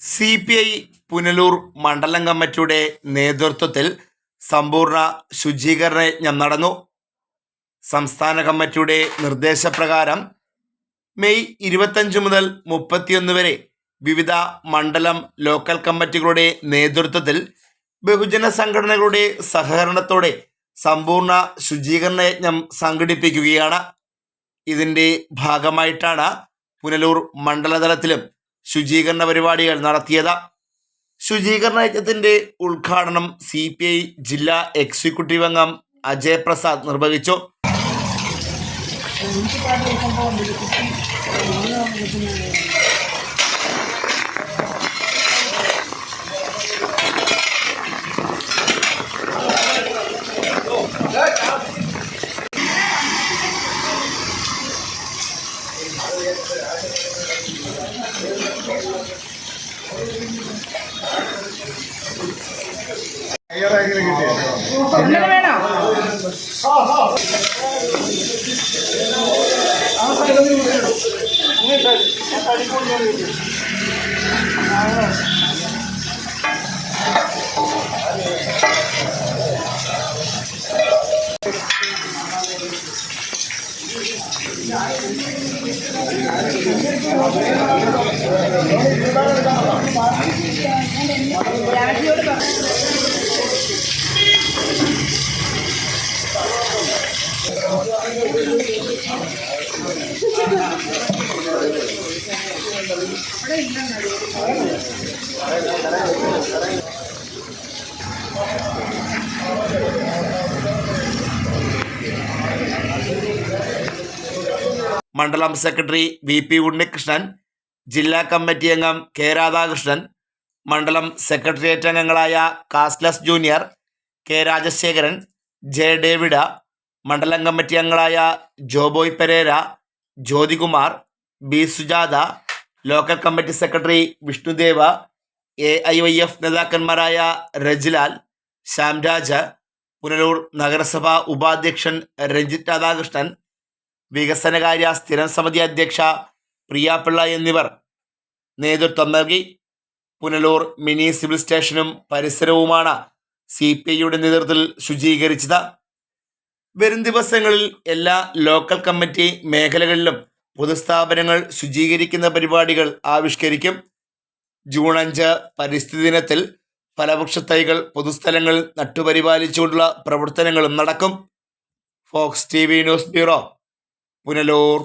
CPI Punalur മണ്ഡലം കമ്മിറ്റിയുടെ നേതൃത്വത്തിൽ സമ്പൂർണ്ണ ശുചീകരണ യജ്ഞം നടന്നു. സംസ്ഥാന കമ്മിറ്റിയുടെ നിർദ്ദേശപ്രകാരം മെയ് 25 മുതൽ 31 വരെ വിവിധ മണ്ഡലം ലോക്കൽ കമ്മിറ്റികളുടെ നേതൃത്വത്തിൽ ബഹുജന സംഘടനകളുടെ സഹകരണത്തോടെ സമ്പൂർണ്ണ ശുചീകരണ യജ്ഞം സംഘടിപ്പിക്കുകയാണ്. ഇതിൻ്റെ ഭാഗമായിട്ടാണ് പുനലൂർ മണ്ഡലതലത്തിലും ശുചീകരണ പരിപാടികൾ നടത്തിയത്. ശുചീകരണ യജ്ഞത്തിൻ്റെ ഉദ്ഘാടനം CPI ജില്ലാ എക്സിക്യൂട്ടീവ് അംഗം അജയ് പ്രസാദ് നിർവഹിച്ചു. മണ്ഡലം സെക്രട്ടറി VP ഉണ്ണികൃഷ്ണൻ, ജില്ലാ കമ്മിറ്റി അംഗം K രാധാകൃഷ്ണൻ, മണ്ഡലം സെക്രട്ടേറിയറ്റ് അംഗങ്ങളായ കാസ്ലസ് junior, K Rajasekharan, J David, മണ്ഡലം കമ്മിറ്റി അംഗങ്ങളായ Joboy Pereira, Jyothikumar, B Sujatha, local committee secretary Vishnudeva, AIYF നേതാക്കന്മാരായ രജിലാൽ, ശ്യാംരാജ്, പുനലൂർ നഗരസഭാ ഉപാധ്യക്ഷൻ രഞ്ജിത്ത് രാധാകൃഷ്ണൻ, വികസനകാര്യ സ്ഥിരം സമിതി അധ്യക്ഷ പ്രിയാപിള്ള എന്നിവർ നേതൃത്വം നൽകി. പുനലൂർ മിനി സിവിൽ സ്റ്റേഷനും പരിസരവുമാണ് CPIയുടെ നേതൃത്വത്തിൽ ശുചീകരിച്ചത്. വരും ദിവസങ്ങളിൽ എല്ലാ ലോക്കൽ കമ്മിറ്റി മേഖലകളിലും പൊതുസ്ഥാപനങ്ങൾ ശുചീകരിക്കുന്ന പരിപാടികൾ ആവിഷ്കരിക്കും. ജൂൺ 5 പരിസ്ഥിതി ദിനത്തിൽ ഫലവൃക്ഷത്തൈകൾ പൊതുസ്ഥലങ്ങളിൽ നട്ടുപരിപാലിച്ചുകൊണ്ടുള്ള പ്രവർത്തനങ്ങളും നടക്കും. Fox TV news bureau, Punalur.